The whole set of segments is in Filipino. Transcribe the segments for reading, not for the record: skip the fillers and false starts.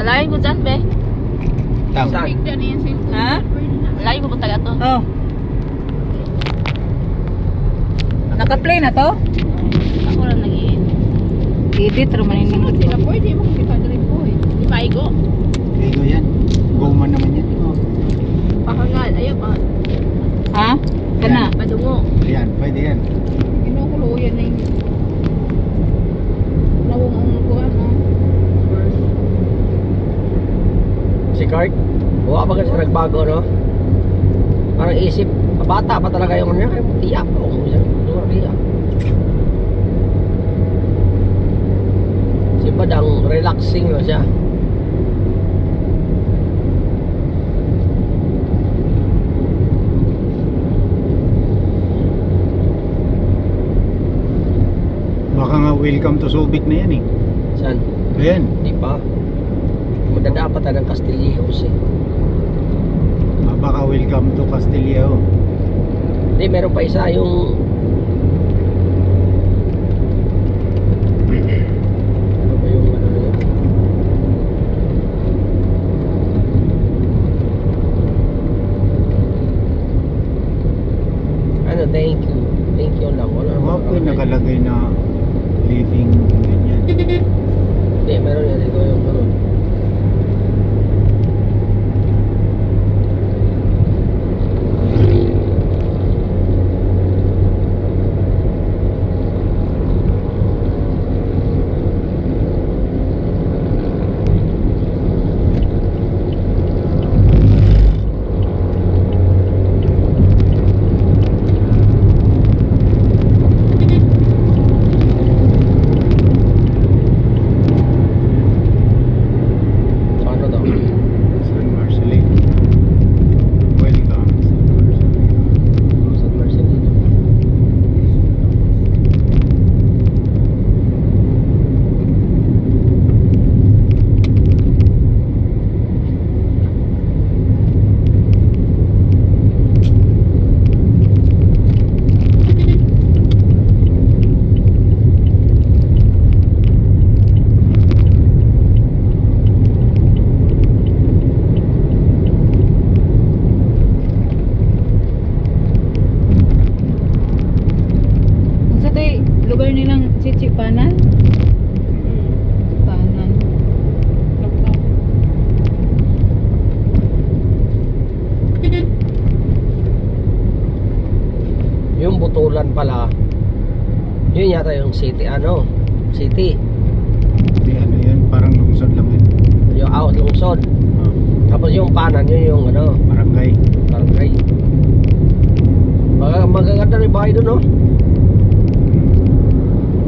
Malayo ko dyan, be. Saan? Ha? Malayo ko taga to. Oh. Naka-play na to? Ako lang Edit, rumanin mo. sila po, hindi mo kita na rin po eh. Di pa igo. Ego yan. Goma naman yan. Pakangal, ayaw pa. Ha? Kana? Padungo. Ayan, pwede yan. Kinukulo yan na yung lawang ang kuhan, no? Si Kurt, buka ba kasi nagbago, no? Parang isip, bata pa talaga yung niya, kaya tiyak po. Tiyak. Si Badang, relaxing na siya. Baka nga welcome to Subic na yan eh. Saan? Ayan. Di pa. Madadaan pa tayo ng Castillejos eh. Baka welcome to Castillejo. Hindi, meron pa isa yung... Ano ba yung ano yun? Ano, thank you. Thank you lang. Wala Mga po naman. nakalagay na living ganyan. Hindi, meron yan dito yung ano. Ano daw? San Marcelino. Welcome. San Marcelino. Sa to'y lugar nilang Chichipanan? Panan. Yung Butulan pala, yun yata yung city, ano? City. Di ano yun, parang lungsod lang yun. Yung out lungsod. Ah, Tapos yung Panan, yun yung ano, barangay. barangay. Magaganda rin bahay doon, no?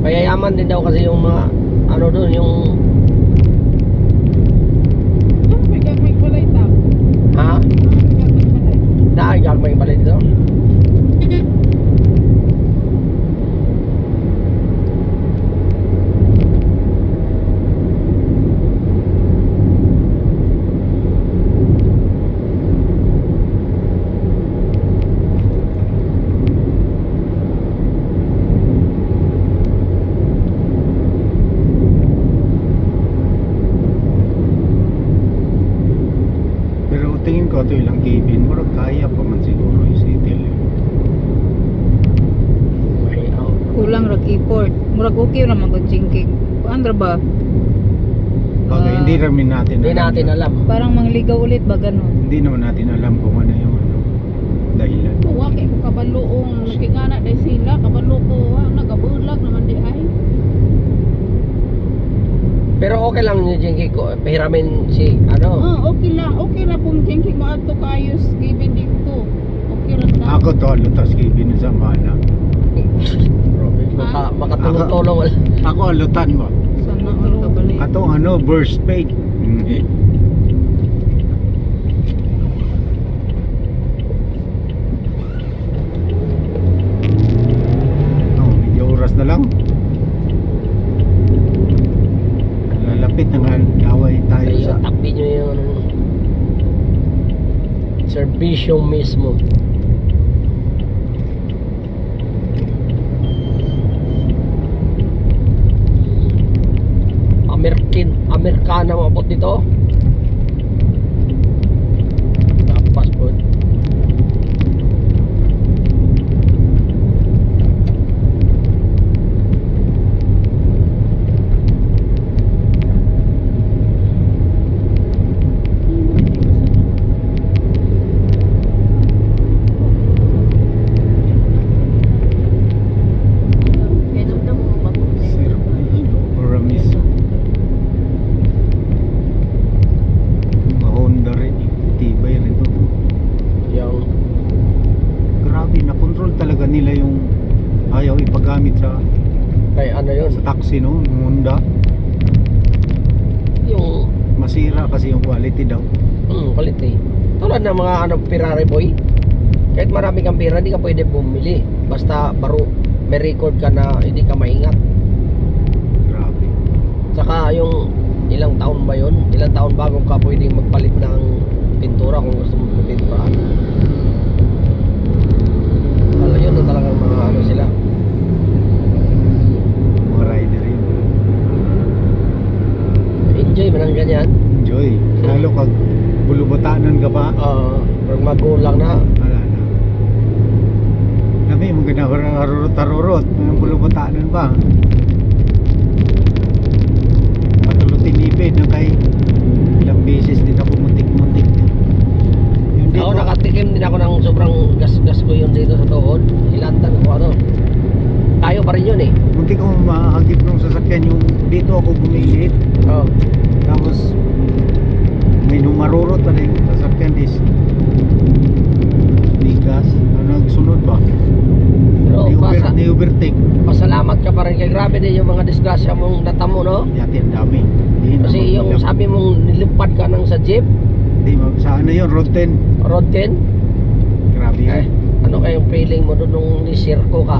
Payayaman din daw kasi yung mga, ano doon, yung, May gagawin pala ito. ha? Naayag may balik dito. Pero tingin ko ito ilang cabin. Murag kaya pa man siguro yung city. May out. Kulang rag import. Murag okay naman kung jingking. Kuan ra ba? Bagay, Ah. hindi namin natin Hindi natin alam. Parang mangligaw ulit ba ganon? Hindi naman natin alam kung ano yung ano, dahilan. Huwag ko kabaluong nakingana dahil sila. Kabalo ko, nagabulag naman di ay. Pero okay lang yung Jinky ko. Pahiramin si, ano, Okay lang. Okay lang kung thinking mo ato kaayos given dito. Okay lang na. Ako to, lutas cabin sa mana. makatulong-tulong wala. Ako alutan mo. Sana all ka balik. Atong ano, burst paid. Oh, medyo oras na lang. Lalapit na nga, away tayo Ayun, sa... tabi nyo yung servisyo mismo. Amerikana maabot dito. Tapas po. Sir, Oramis. Mga Honda rin. Tibay rin to. Yung Grabe, na-control talaga nila yung ayaw ipagamit sa kay ano yun. taxi, no? Yung Honda. Yung Masira kasi yung quality daw. quality. Tulad ng mga ano, Ferrari boy. Kahit marami kang pera, hindi ka pwede bumili. Basta baro, may record ka na hindi ka maingat. Grabe. Saka yung ilang taon ba yun? Ilang taon bago ka pwedeng magpalit ng pintura kung gusto mo pintura. Kala yun na talagang mga ano sila. Mga rider yun. Enjoy man ang ganyan. Enjoy. Lalo kag bulubatanan ka pa. Pag magulang na, Wala na. Nabi, maganda harurot-harurot. Ang bulubatanan pa. Matulutin ibig na kay ilang beses din ako muntik-muntik. Yung ako dito, nakatikim din ako ng sobrang gas-gas ko yun dito sa tuhod. Ilantan ko ano. Tayo pa rin yun eh. muntik akong mahagip ng sasakyan. Yung dito ako bumilit. Oh. Tapos may numarurot pa rin sasakyan is bigas. Nagsunod ba? Pero Ni-overtake. pasalamat ka pa rin kay grabe din yung mga disgrasya mong natamo, no? Yati ang dami. Di na Kasi yung magbilang. sabi mong nilipad ka ng sa jeep, Di sa ano yun, road 10. road 10, Grabe yun. ano kayong feeling mo doon nung nisirko ka?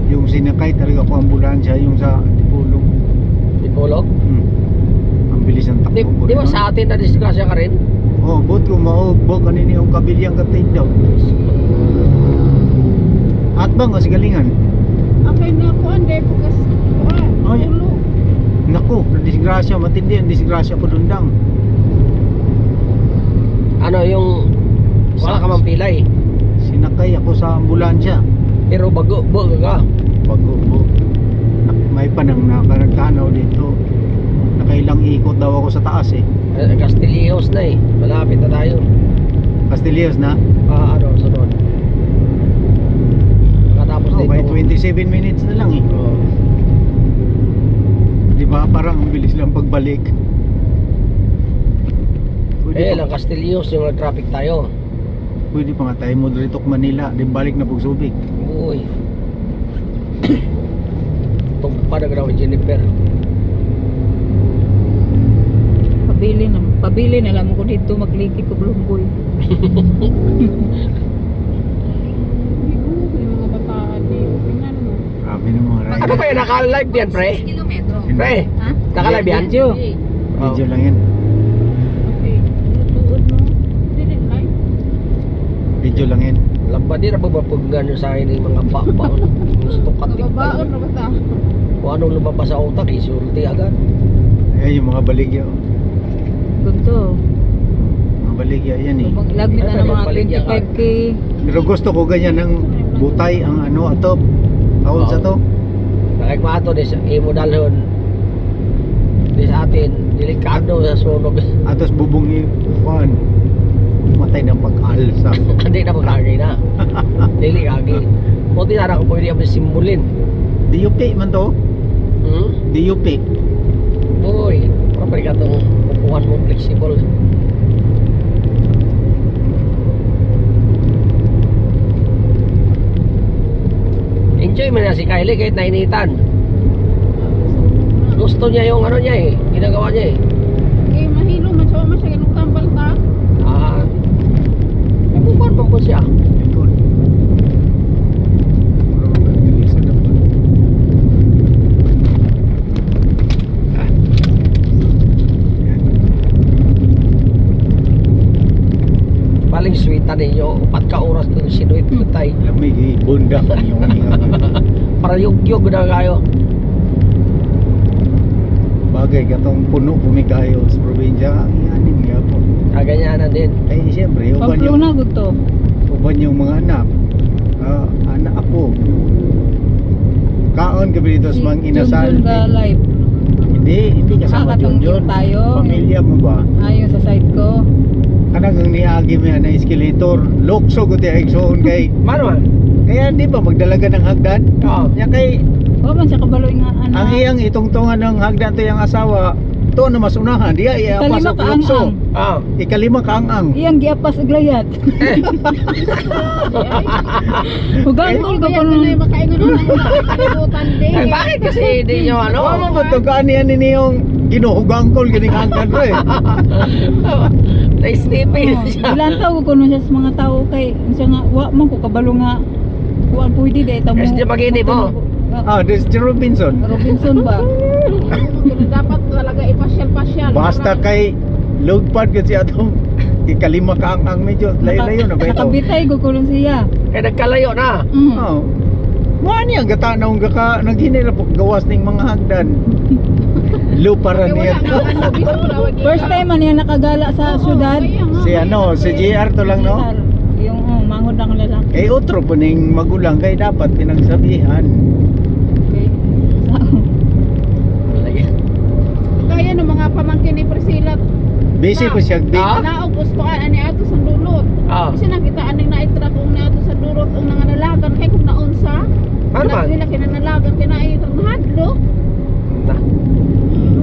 Yung sinakay talaga ko ambulansya, yung sa Dipulong. Dipolog? Ang bilis ng takbo ko. Di ba sa atin na disgrasya ka rin? Oh, bot ko maogbog kanini yung kabilyang katin daw. At bang o sigalingan? Okay na ako, ande po kasi. Oh, yeah. Ulo. Naku, na-disgrasya, matindi ang disgrasya ko dundang. Ano yung wala ka mang pilay, Sinakay ako sa ambulansya. pero bago ka. Bago. May panang nagtanaw dito. Nakailang ikot daw ako sa taas eh. Castillejos na eh. Malapit na tayo. Castillos na? Ano, sunod. Katapos Oh, dito. by 27 minutes na lang eh. Oh. Di ba parang ang bilis lang pagbalik. Pwede, Lang Castillejos yung traffic tayo. pwede pa nga tayo mo dito Manila. Di balik na Pugsubig. Uy. Tugpa na gano'n Jennifer. Pabili na lang ko dito maglingkit ko Blumboy. Yung mga bataan dito. Tingnan mo. Grabe ng mga rider. Ano ba yun? Naka-live yan, pre? Pre? Ha? Naka-live yan? Video. Video lang yan. Okay. Tuod mo. Dili live. Video lang yan. Lamba din na babapuggan yung sa akin yung mga baon. Gusto katik Nababaon na ba ta? Kung anong lumabas sa utak, isulti agad. Ayan yung mga baligya. Ganto. Mga baligya yan eh. Maglagmi na ng mga 25k. Pero gusto ko ganyan ng butay ang ano atop. Tawon sa to. Nakikmato din sa imo dalhon. Di sa atin, delikado sa sunog. Atos bubong iwan. Matay ng pag-alsa. Hindi na magkagay na. Dili kagi. Buti na ako pwede kami simbulin. DUP man to. DUP. Boy, proper ka itong upuan mo flexible. Enjoy mo na si Kylie kahit nainitan. Gusto niya yung ano niya eh, ginagawa niya eh. Okay, mahilo man siya. Masya ganun tambal ta. Nabubuan pa po siya. Yun. Puro magaling sa dapat. Yan. Paling sweetan ninyo, upat ka oras kung sinuit ko tayo. Lamig bunda yung Para yugyog na kayo. Bagay katong puno pumigayo sa probinsya, ihanin niya po. Ganyan na din. Eh siyempre, uban Pamplo yung, na gud to. uban yung mga anak. Anak ako. Kaon kami dito sa mga inasal. Junjun ga live. Hindi kasama katong Junjun. yung tayo. Pamilya mo ba? Ayon sa side ko. Kanang niagi mo yan na escalator. Lokso ko tiya igsoon kay. Mano man? Kaya di ba magdalaga ng hagdan? Oo. Nya kay O man siya kabalo nga anak. ang iyang itungtungan ng hagdan to yung asawa. To na mas unahan. Diya iya Ikalima pasok ka lokso. ang. Oo. Ikalima ka ang. Iyang giapas og layat. Hugang ko Kaya ko ka na makaingon na kalibutan din. Eh, bakit kasi hindi nyo ano? Ano ba to kaanian ni yung ginuhugangkol gining hagdan to eh. Na-stipin Oh, siya. ilan taw ko kuno siya sa mga tao kay siya nga wa man ko kabalo nga kuan pwede di ta mo. SD Magini mo. This is Robinson. Robinson ba? Dapat talaga ipasyal-pasyal. Basta kay lugpad kasi atong ikalima ka ang medyo layo-layo na ba ito? Nakabitay ko kuno siya. Kaya nagkalayo na. Mm. Oh. Mo niya gata na gaka naghinira po gawas ning mga hagdan. Luparan niya. First time man niya nakagala sa syudad. Si ano, si JR to lang no. CR, yung mangod ang lalaki. Kay otro po ning magulang kay dapat pinagsabihan. Okay. Kaya ng mga pamangkin ni Priscilla. Busy po siya. Ah? Naog gustoan ani ato sa dulot. Oo. Kasi nakita aning naitra kung na ato sa dulot ang nanganalagan kay kung naunsa. Ano man? Sila kinanalagan kinai itong nahadlo.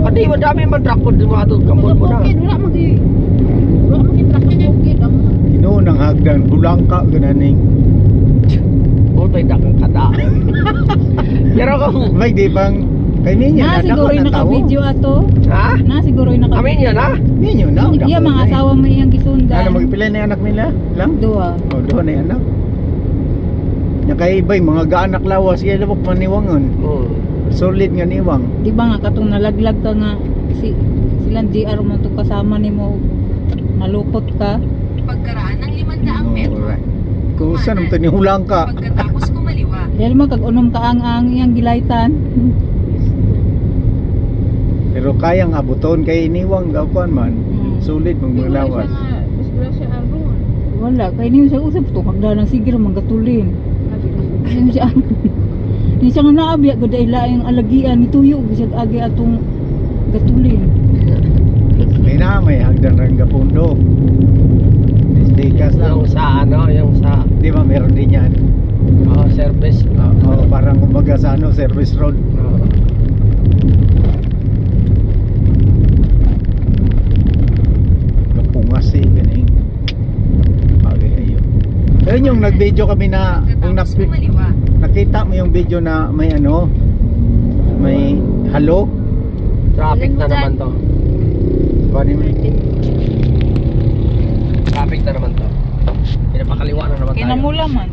Pati madami man truck po mo ato kampon mo na. Bukid wala magitrak ang bukid ang Inunang hagdan bulangka gananing. Putoy na kang kada. Pero kung May di bang kay ninyo Na siguro yung naka-video ato. ha? Na siguro yung naka-video. Amin yun ha? Ninyo na. Iya mga asawa mo iyang gisundan. Ano magpila na yung anak nila? Lang? Dua. O doon na yung anak. Nya kay ibay mga gaanak lawas iya labok maniwangon. Solid nga niwang. Di ba nga katong nalaglag ka nga silang GR mo to kasama nimo nalukot ka. Pagkaraan ng 500 metro, Alright. Kung saan naman ito nihulang ka. pagkatapos kumaliwa, Dahil mo kag unom ka ang iyang gilaytan. Pero kayang abuton kay iniwang gakuan man. Sulit mong lawas. Disgrasya aron. Wala kay niyo siya usap to hagdan ng sige ra magatulin. Niyo siya Ni siya nga naabya gud ay laing alagian ni tuyo bisag agi atong gatulin. May na may hagdan ring gapundo. Dikas lang. Yung sa ano, yung sa Di ba meron din yan? service. Parang kumbaga sa ano, service road. Kapungas eh, ganing. Bagay ayun. Ayun yung nag-video kami na kung pagkatapos kumaliwa, nakita mo yung video na may ano, may halo. Traffic na naman to. Paano mo? Traffic na naman to. Pinapakaliwa na naman tayo. Kinamula man.